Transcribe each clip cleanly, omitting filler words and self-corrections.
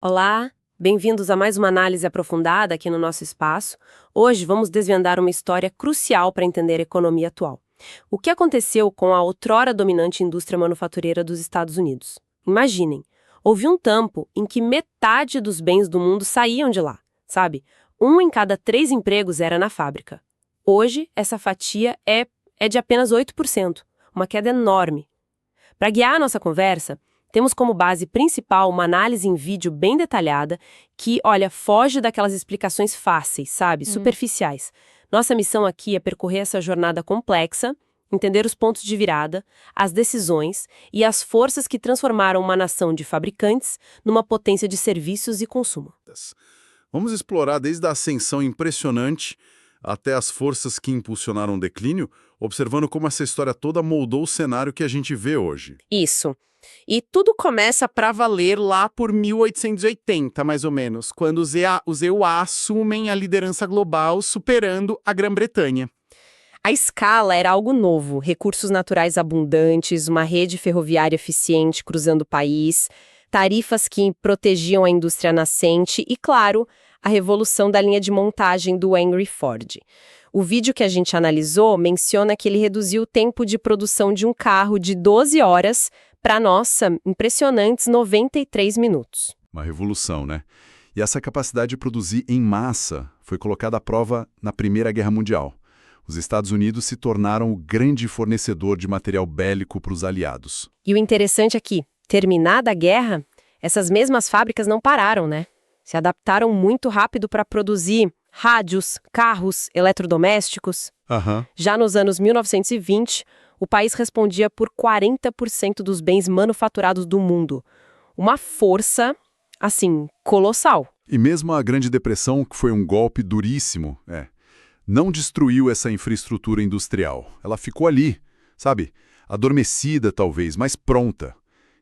Olá, bem-vindos a mais uma análise aprofundada aqui no nosso espaço. Hoje vamos desvendar uma história crucial para entender a economia atual. O que aconteceu com a outrora dominante indústria manufatureira dos Estados Unidos? Imaginem, houve um tempo em que metade dos bens do mundo saíam de lá, sabe? 1 em cada 3 empregos era na fábrica. Hoje, essa fatia é de apenas 8%, uma queda enorme. Para guiar a nossa conversa, temos como base principal uma análise em vídeo bem detalhada que, olha, foge daquelas explicações fáceis, sabe? Superficiais. Nossa missão aqui é percorrer essa jornada complexa, entender os pontos de virada, as decisões e as forças que transformaram uma nação de fabricantes numa potência de serviços e consumo. Vamos explorar desde a ascensão impressionante até as forças que impulsionaram o declínio, observando como essa história toda moldou o cenário que a gente vê hoje. Isso. E tudo começa para valer lá por 1880, mais ou menos, quando os EUA assumem a liderança global, superando a Grã-Bretanha. A escala era algo novo, recursos naturais abundantes, uma rede ferroviária eficiente cruzando o país, tarifas que protegiam a indústria nascente e, claro, a revolução da linha de montagem do Henry Ford. O vídeo que a gente analisou menciona que ele reduziu o tempo de produção de um carro de 12 horas para, nossa, impressionantes 93 minutos. Uma revolução, né? E essa capacidade de produzir em massa foi colocada à prova na Primeira Guerra Mundial. Os Estados Unidos se tornaram o grande fornecedor de material bélico para os aliados. E o interessante é que, terminada a guerra, essas mesmas fábricas não pararam, né? Se adaptaram muito rápido para produzir rádios, carros, eletrodomésticos. Já nos anos 1920, o país respondia por 40% dos bens manufaturados do mundo. Uma força, assim, colossal. E mesmo a Grande Depressão, que foi um golpe duríssimo, não destruiu essa infraestrutura industrial. Ela ficou ali, sabe? Adormecida talvez, mas pronta.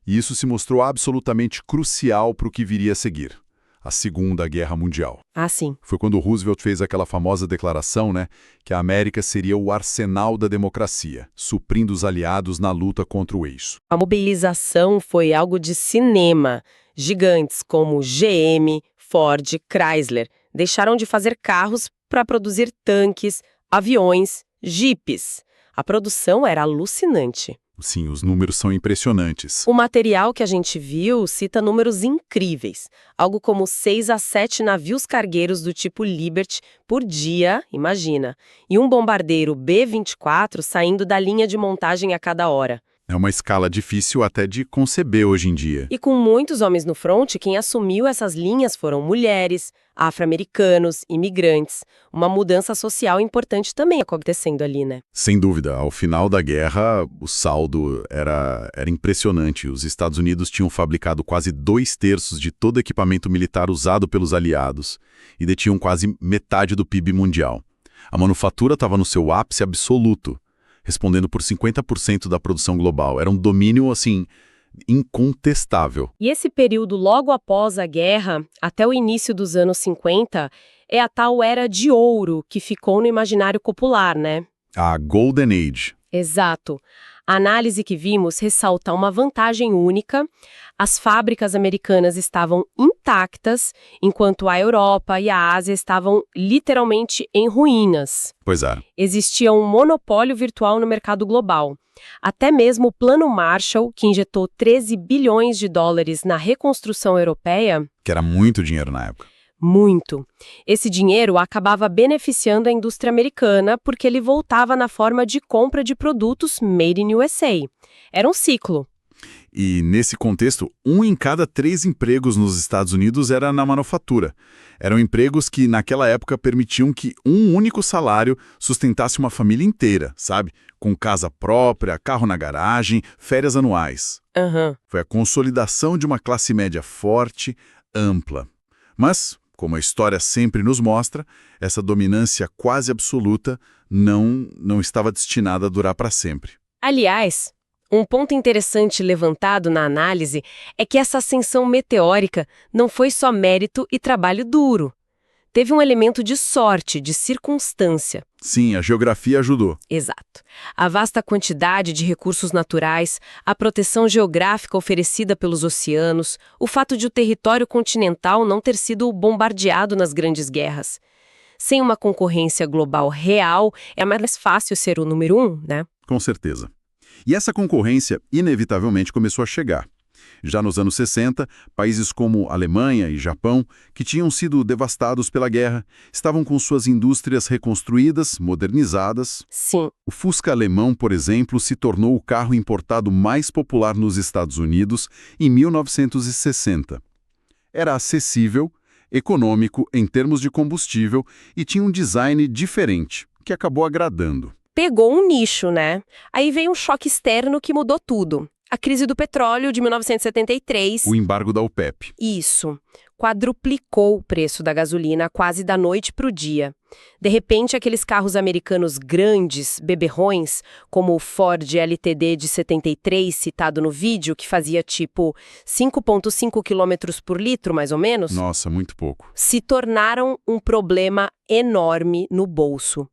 E isso se mostrou absolutamente crucial para o que viria a seguir. A Segunda Guerra Mundial. Ah, sim. Foi quando Roosevelt fez aquela famosa declaração, que a América seria o arsenal da democracia, suprindo os aliados na luta contra o eixo. A mobilização foi algo de cinema. Gigantes como GM, Ford, Chrysler deixaram de fazer carros para produzir tanques, aviões, jipes. A produção era alucinante. Sim, os números são impressionantes. O material que a gente viu cita números incríveis, algo como 6 a 7 navios cargueiros do tipo Liberty por dia, imagina, e um bombardeiro B-24 saindo da linha de montagem a cada hora. É uma escala difícil até de conceber hoje em dia. E com muitos homens no fronte, quem assumiu essas linhas foram mulheres, afro-americanos, imigrantes. Uma mudança social importante também acontecendo ali, né? Sem dúvida, ao final da guerra, o saldo era impressionante. Os Estados Unidos tinham fabricado quase 2/3 de todo equipamento militar usado pelos aliados e detinham quase metade do PIB mundial. A manufatura estava no seu ápice absoluto, respondendo por 50% da produção global. Era um domínio, assim, incontestável. E esse período logo após a guerra, até o início dos anos 50, é a tal era de ouro que ficou no imaginário popular, né? A Golden Age. Exato. A análise que vimos ressalta uma vantagem única. As fábricas americanas estavam intactas, enquanto a Europa e a Ásia estavam literalmente em ruínas. Pois é. Existia um monopólio virtual no mercado global. Até mesmo o Plano Marshall, que injetou 13 bilhões de dólares na reconstrução europeia... Que era muito dinheiro na época. Muito. Esse dinheiro acabava beneficiando a indústria americana porque ele voltava na forma de compra de produtos made in USA. Era um ciclo. E, nesse contexto, 1 em cada 3 empregos nos Estados Unidos era na manufatura. Eram empregos que, naquela época, permitiam que um único salário sustentasse uma família inteira, sabe? Com casa própria, carro na garagem, férias anuais. Foi a consolidação de uma classe média forte, ampla. Mas, como a história sempre nos mostra, essa dominância quase absoluta não estava destinada a durar para sempre. Aliás, um ponto interessante levantado na análise é que essa ascensão meteórica não foi só mérito e trabalho duro. Teve um elemento de sorte, de circunstância. Sim, a geografia ajudou. Exato. A vasta quantidade de recursos naturais, a proteção geográfica oferecida pelos oceanos, o fato de o território continental não ter sido bombardeado nas grandes guerras. Sem uma concorrência global real, é mais fácil ser o número 1, né? Com certeza. E essa concorrência, inevitavelmente, começou a chegar. Já nos anos 60, países como Alemanha e Japão, que tinham sido devastados pela guerra, estavam com suas indústrias reconstruídas, modernizadas. Sim. O Fusca alemão, por exemplo, se tornou o carro importado mais popular nos Estados Unidos em 1960. Era acessível, econômico em termos de combustível e tinha um design diferente, que acabou agradando. Pegou um nicho, né? Aí veio um choque externo que mudou tudo. A crise do petróleo de 1973. O embargo da OPEP. Isso. Quadruplicou o preço da gasolina quase da noite para o dia. De repente, aqueles carros americanos grandes, beberrões, como o Ford LTD de 73, citado no vídeo, que fazia tipo 5,5 km por litro, mais ou menos, Nossa, muito pouco. se tornaram um problema enorme no bolso.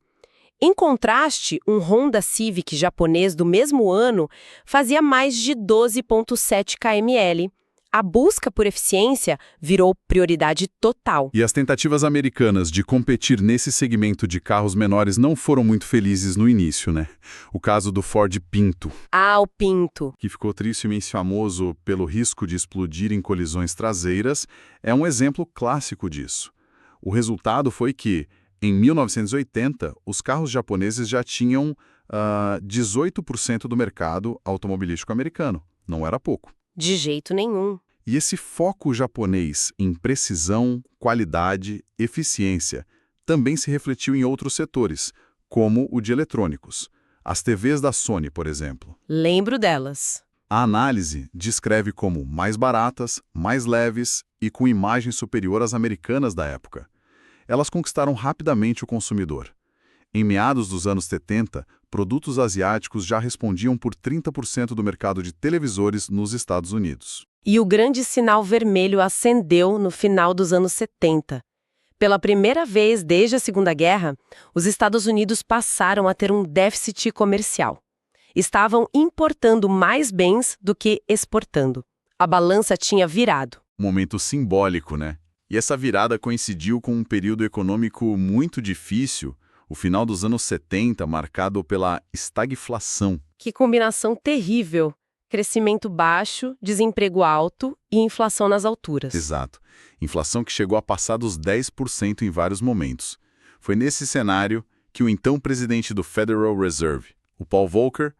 Em contraste, um Honda Civic japonês do mesmo ano fazia mais de 12,7 kml. A busca por eficiência virou prioridade total. E as tentativas americanas de competir nesse segmento de carros menores não foram muito felizes no início, né? O caso do Ford Pinto, Ah, o Pinto. que ficou tristemente famoso pelo risco de explodir em colisões traseiras, é um exemplo clássico disso. O resultado foi que, em 1980, os carros japoneses já tinham 18% do mercado automobilístico americano. Não era pouco. De jeito nenhum. E esse foco japonês em precisão, qualidade, eficiência também se refletiu em outros setores, como o de eletrônicos. As TVs da Sony, por exemplo. Lembro delas. A análise descreve como mais baratas, mais leves e com imagem superior às americanas da época. Elas conquistaram rapidamente o consumidor. Em meados dos anos 70, produtos asiáticos já respondiam por 30% do mercado de televisores nos Estados Unidos. E o grande sinal vermelho acendeu no final dos anos 70. Pela primeira vez desde a Segunda Guerra, os Estados Unidos passaram a ter um déficit comercial. Estavam importando mais bens do que exportando. A balança tinha virado. Momento simbólico, né? E essa virada coincidiu com um período econômico muito difícil, o final dos anos 70, marcado pela estagflação. Que combinação terrível! Crescimento baixo, desemprego alto e inflação nas alturas. Exato. Inflação que chegou a passar dos 10% em vários momentos. Foi nesse cenário que o então presidente do Federal Reserve, o Paul Volcker,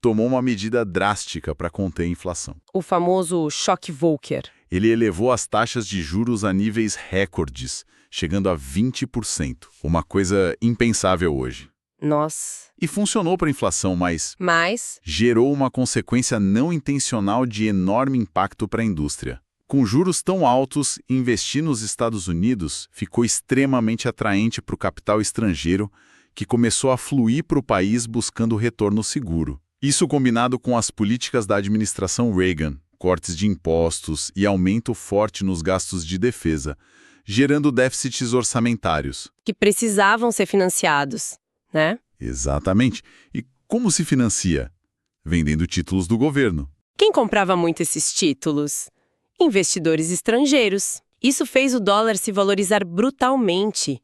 tomou uma medida drástica para conter a inflação. O famoso choque Volcker. Ele elevou as taxas de juros a níveis recordes, chegando a 20%, uma coisa impensável hoje. Nossa. E funcionou para a inflação, mas Mas, gerou uma consequência não intencional de enorme impacto para a indústria. Com juros tão altos, investir nos Estados Unidos ficou extremamente atraente para o capital estrangeiro, que começou a fluir para o país buscando retorno seguro. Isso combinado com as políticas da administração Reagan, cortes de impostos e aumento forte nos gastos de defesa, gerando déficits orçamentários. que precisavam ser financiados, né? Exatamente. E como se financia? Vendendo títulos do governo. Quem comprava muito esses títulos? Investidores estrangeiros. Isso fez o dólar se valorizar brutalmente.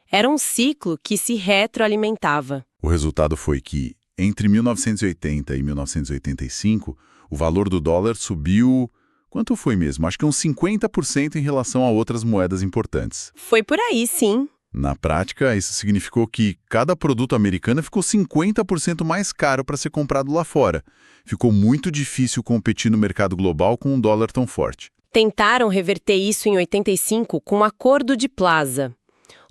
Era um ciclo que se retroalimentava. O resultado foi que, entre 1980 e 1985, o valor do dólar subiu... Quanto foi mesmo? Acho que uns 50% em relação a outras moedas importantes. Foi por aí, sim. Na prática, isso significou que cada produto americano ficou 50% mais caro para ser comprado lá fora. Ficou muito difícil competir no mercado global com um dólar tão forte. Tentaram reverter isso em 85 com o Acordo de Plaza,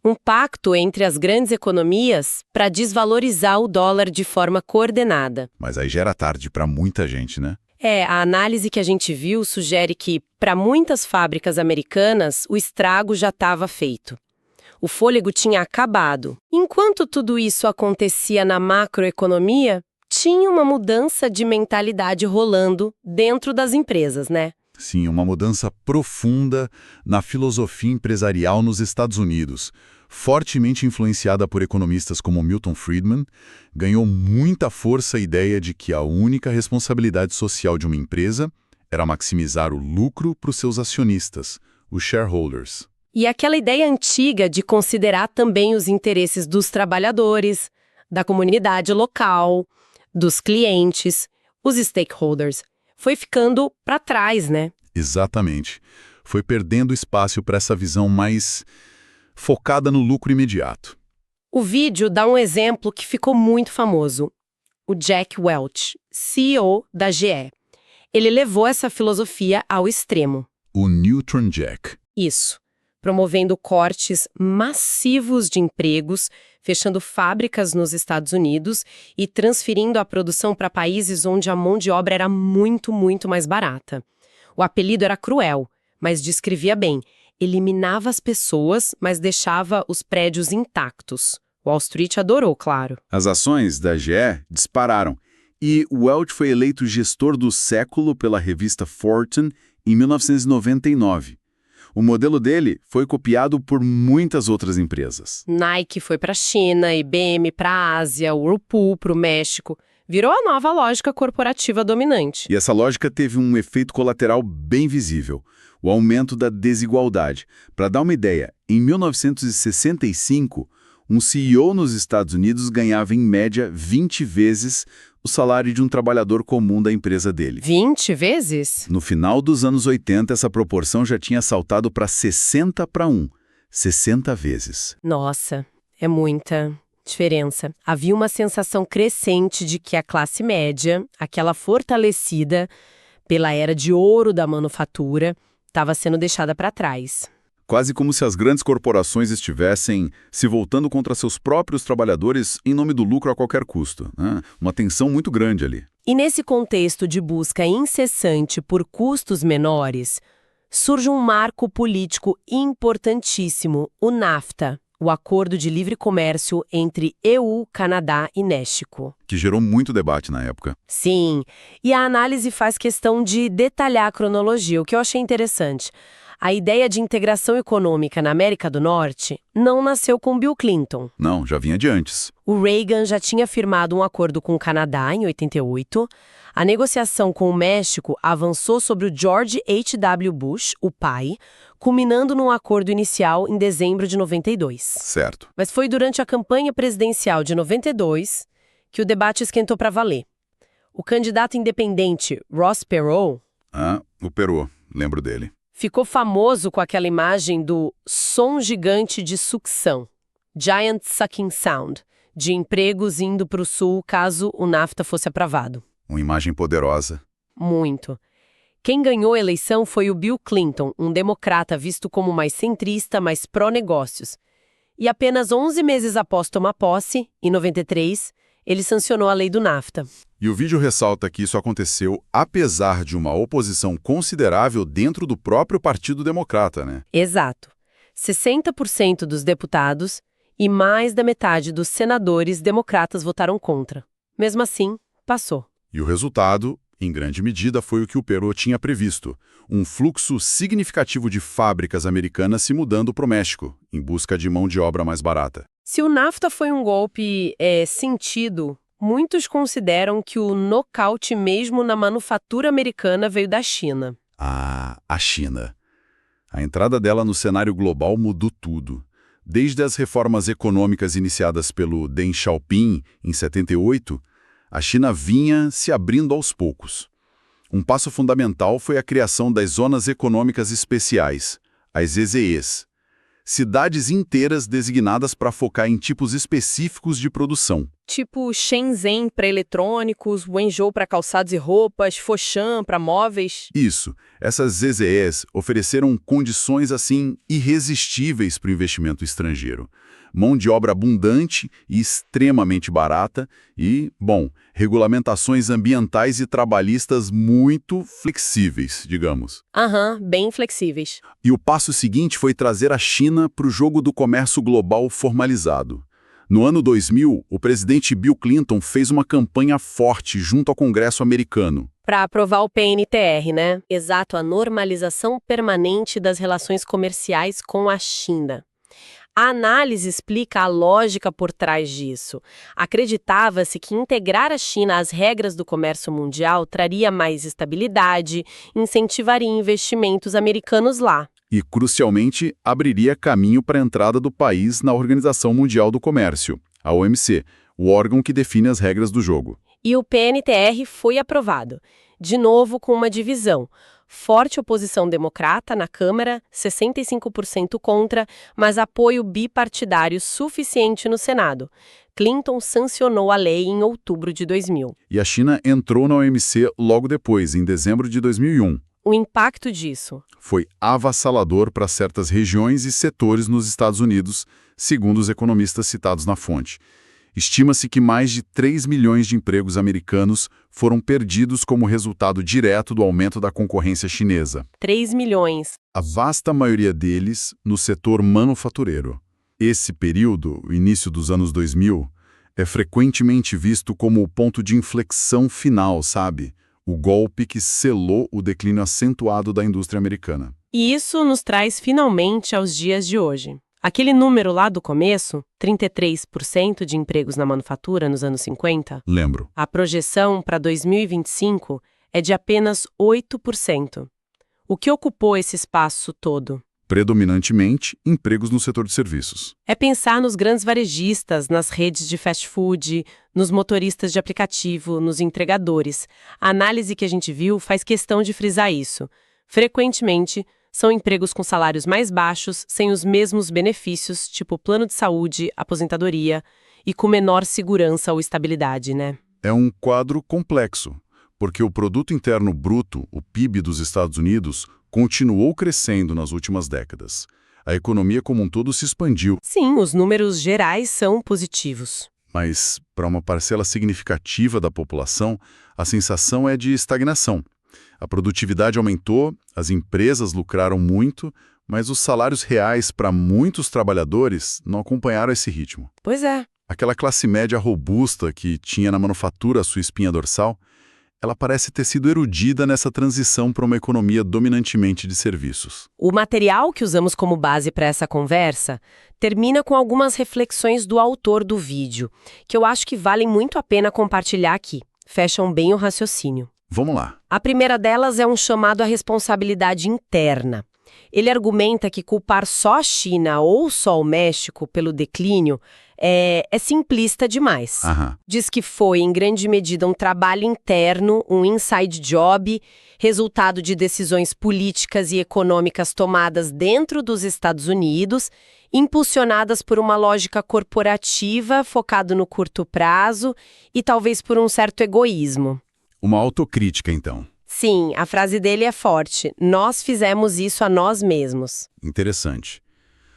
um pacto entre as grandes economias para desvalorizar o dólar de forma coordenada. Mas aí já era tarde para muita gente, né? A análise que a gente viu sugere que, para muitas fábricas americanas, o estrago já estava feito. O fôlego tinha acabado. Enquanto tudo isso acontecia na macroeconomia, tinha uma mudança de mentalidade rolando dentro das empresas, né? Sim, uma mudança profunda na filosofia empresarial nos Estados Unidos. Fortemente influenciada por economistas como Milton Friedman, ganhou muita força a ideia de que a única responsabilidade social de uma empresa era maximizar o lucro para os seus acionistas, os shareholders. E aquela ideia antiga de considerar também os interesses dos trabalhadores, da comunidade local, dos clientes, os stakeholders, foi ficando para trás, né? Exatamente. Foi perdendo espaço para essa visão mais focada no lucro imediato. O vídeo dá um exemplo que ficou muito famoso. O Jack Welch, CEO da GE. Ele levou essa filosofia ao extremo. O Neutron Jack. Isso. Promovendo cortes massivos de empregos, fechando fábricas nos Estados Unidos e transferindo a produção para países onde a mão de obra era muito, muito mais barata. O apelido era cruel, mas descrevia bem. Eliminava as pessoas, mas deixava os prédios intactos. Wall Street adorou, claro. As ações da GE dispararam e Welch foi eleito gestor do século pela revista Fortune em 1999. O modelo dele foi copiado por muitas outras empresas. Nike foi para a China, IBM para a Ásia, Whirlpool para o México. Virou a nova lógica corporativa dominante. E essa lógica teve um efeito colateral bem visível, o aumento da desigualdade. Para dar uma ideia, em 1965, um CEO nos Estados Unidos ganhava em média 20 vezes o salário de um trabalhador comum da empresa dele. 20 vezes? No final dos anos 80, essa proporção já tinha saltado para 60 para 1. 60 vezes. Nossa, é muita diferença. Havia uma sensação crescente de que a classe média, aquela fortalecida pela era de ouro da manufatura, estava sendo deixada para trás. Quase como se as grandes corporações estivessem se voltando contra seus próprios trabalhadores em nome do lucro a qualquer custo, né? Uma tensão muito grande ali. E nesse contexto de busca incessante por custos menores, surge um marco político importantíssimo, o NAFTA, o Acordo de Livre Comércio entre EU, Canadá e México. Que gerou muito debate na época. Sim, e a análise faz questão de detalhar a cronologia, o que eu achei interessante. A ideia de integração econômica na América do Norte não nasceu com Bill Clinton. Não, já vinha de antes. O Reagan já tinha firmado um acordo com o Canadá em 88. A negociação com o México avançou sobre o George H.W. Bush, o pai, culminando num acordo inicial em dezembro de 92. Certo. Mas foi durante a campanha presidencial de 92 que o debate esquentou para valer. O candidato independente Ross Perot... O Perot, lembro dele. Ficou famoso com aquela imagem do som gigante de sucção, Giant Sucking Sound, de empregos indo para o sul caso o NAFTA fosse aprovado. Uma imagem poderosa. Muito. Quem ganhou a eleição foi o Bill Clinton, um democrata visto como mais centrista, mais pró-negócios. E apenas 11 meses após tomar posse, em 93, ele sancionou a lei do NAFTA. E o vídeo ressalta que isso aconteceu apesar de uma oposição considerável dentro do próprio Partido Democrata, né? Exato. 60% dos deputados e mais da metade dos senadores democratas votaram contra. Mesmo assim, passou. E o resultado, em grande medida, foi o que o Perot tinha previsto. Um fluxo significativo de fábricas americanas se mudando para o México, em busca de mão de obra mais barata. Se o NAFTA foi um golpe sentido, muitos consideram que o nocaute mesmo na manufatura americana veio da China. A China. A entrada dela no cenário global mudou tudo. Desde as reformas econômicas iniciadas pelo Deng Xiaoping, em 78, a China vinha se abrindo aos poucos. Um passo fundamental foi a criação das Zonas Econômicas Especiais, as EZEs. Cidades inteiras designadas para focar em tipos específicos de produção. Tipo Shenzhen para eletrônicos, Wenzhou para calçados e roupas, Foshan para móveis. Isso. Essas EZEs ofereceram condições, assim, irresistíveis para o investimento estrangeiro. Mão de obra abundante e extremamente barata e, bom, regulamentações ambientais e trabalhistas muito flexíveis, digamos. Bem flexíveis. E o passo seguinte foi trazer a China para o jogo do comércio global formalizado. No ano 2000, o presidente Bill Clinton fez uma campanha forte junto ao Congresso americano, Para aprovar o PNTR, né? Exato, a normalização permanente das relações comerciais com a China. A análise explica a lógica por trás disso. Acreditava-se que integrar a China às regras do comércio mundial traria mais estabilidade, incentivaria investimentos americanos lá. E, crucialmente, abriria caminho para a entrada do país na Organização Mundial do Comércio, a OMC, o órgão que define as regras do jogo. E o PNTR foi aprovado, de novo com uma divisão. Forte oposição democrata na Câmara, 65% contra, mas apoio bipartidário suficiente no Senado. Clinton sancionou a lei em outubro de 2000. E a China entrou na OMC logo depois, em dezembro de 2001. O impacto disso Foi avassalador para certas regiões e setores nos Estados Unidos, segundo os economistas citados na fonte. Estima-se que mais de 3 milhões de empregos americanos foram perdidos como resultado direto do aumento da concorrência chinesa. 3 milhões. A vasta maioria deles no setor manufatureiro. Esse período, o início dos anos 2000, é frequentemente visto como o ponto de inflexão final, sabe? O golpe que selou o declínio acentuado da indústria americana. E isso nos traz finalmente aos dias de hoje. Aquele número lá do começo, 33% de empregos na manufatura nos anos 50, Lembro. a projeção para 2025 é de apenas 8%. O que ocupou esse espaço todo? Predominantemente, empregos no setor de serviços. É pensar nos grandes varejistas, nas redes de fast food, nos motoristas de aplicativo, nos entregadores. A análise que a gente viu faz questão de frisar isso. Frequentemente, são empregos com salários mais baixos, sem os mesmos benefícios, tipo plano de saúde, aposentadoria, e com menor segurança ou estabilidade, né? É um quadro complexo, porque o Produto Interno Bruto, o PIB dos Estados Unidos, continuou crescendo nas últimas décadas. A economia como um todo se expandiu, Sim, os números gerais são positivos. mas para uma parcela significativa da população, a sensação é de estagnação. A produtividade aumentou, as empresas lucraram muito, mas os salários reais para muitos trabalhadores não acompanharam esse ritmo. Pois é. Aquela classe média robusta que tinha na manufatura a sua espinha dorsal, ela parece ter sido erodida nessa transição para uma economia dominantemente de serviços. O material que usamos como base para essa conversa termina com algumas reflexões do autor do vídeo, que eu acho que valem muito a pena compartilhar aqui. Fecham bem o raciocínio. Vamos lá. A primeira delas é um chamado à responsabilidade interna. Ele argumenta que culpar só a China ou só o México pelo declínio é simplista demais. Aham. Diz que foi, em grande medida, um trabalho interno, um inside job, resultado de decisões políticas e econômicas tomadas dentro dos Estados Unidos, impulsionadas por uma lógica corporativa focada no curto prazo e talvez por um certo egoísmo. Uma autocrítica, então. Sim, a frase dele é forte. Nós fizemos isso a nós mesmos. Interessante.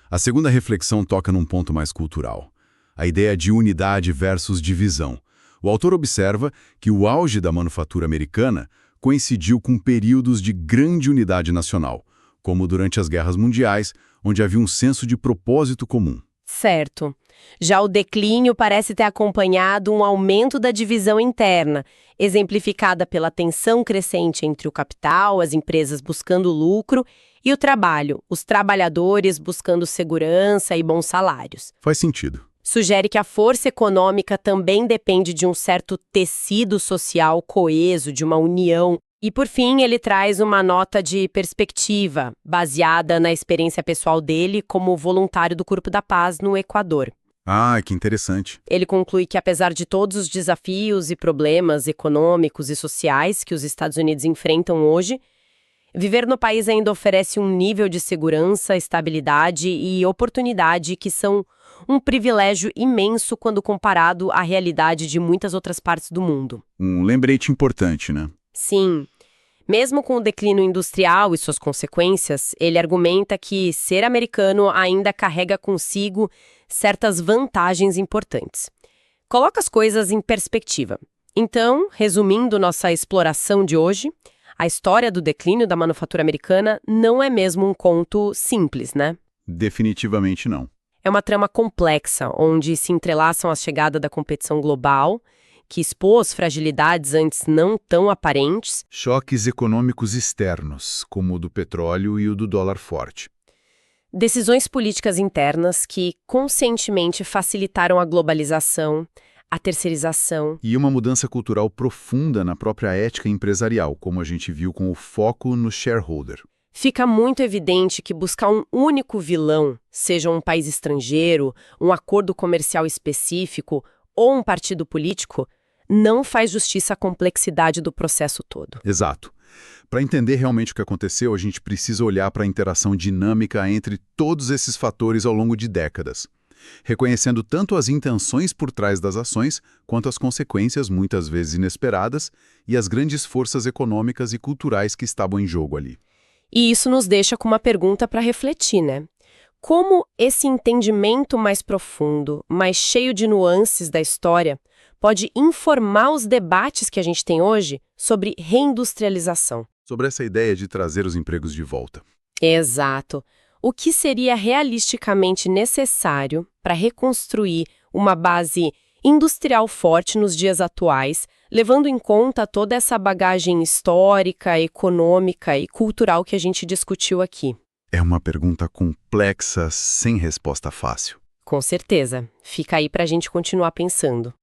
A segunda reflexão toca num ponto mais cultural. A ideia de unidade versus divisão. O autor observa que o auge da manufatura americana coincidiu com períodos de grande unidade nacional, como durante as guerras mundiais, onde havia um senso de propósito comum. Certo. Já o declínio parece ter acompanhado um aumento da divisão interna, exemplificada pela tensão crescente entre o capital, as empresas buscando lucro, e o trabalho, os trabalhadores buscando segurança e bons salários. Faz sentido. Sugere que a força econômica também depende de um certo tecido social coeso, de uma união. E, por fim, ele traz uma nota de perspectiva, baseada na experiência pessoal dele como voluntário do Corpo da Paz no Equador. Ah, que interessante. Ele conclui que, apesar de todos os desafios e problemas econômicos e sociais que os Estados Unidos enfrentam hoje, viver no país ainda oferece um nível de segurança, estabilidade e oportunidade que são um privilégio imenso quando comparado à realidade de muitas outras partes do mundo. Um lembrete importante, né? Sim. Mesmo com o declínio industrial e suas consequências, ele argumenta que ser americano ainda carrega consigo certas vantagens importantes. Coloca as coisas em perspectiva. Então, resumindo nossa exploração de hoje, a história do declínio da manufatura americana não é mesmo um conto simples, né? Definitivamente não. É uma trama complexa, onde se entrelaçam a chegada da competição global, que expôs fragilidades antes não tão aparentes. Choques econômicos externos, como o do petróleo e o do dólar forte. Decisões políticas internas que conscientemente facilitaram a globalização, a terceirização. E uma mudança cultural profunda na própria ética empresarial, como a gente viu com o foco no shareholder. Fica muito evidente que buscar um único vilão, seja um país estrangeiro, um acordo comercial específico ou um partido político, não faz justiça à complexidade do processo todo. Exato. Para entender realmente o que aconteceu, a gente precisa olhar para a interação dinâmica entre todos esses fatores ao longo de décadas, reconhecendo tanto as intenções por trás das ações, quanto as consequências, muitas vezes inesperadas, e as grandes forças econômicas e culturais que estavam em jogo ali. E isso nos deixa com uma pergunta para refletir, né? Como esse entendimento mais profundo, mais cheio de nuances da história, pode informar os debates que a gente tem hoje sobre reindustrialização? Sobre essa ideia de trazer os empregos de volta. Exato. O que seria realisticamente necessário para reconstruir uma base industrial forte nos dias atuais, levando em conta toda essa bagagem histórica, econômica e cultural que a gente discutiu aqui? É uma pergunta complexa, sem resposta fácil. Com certeza. Fica aí para a gente continuar pensando.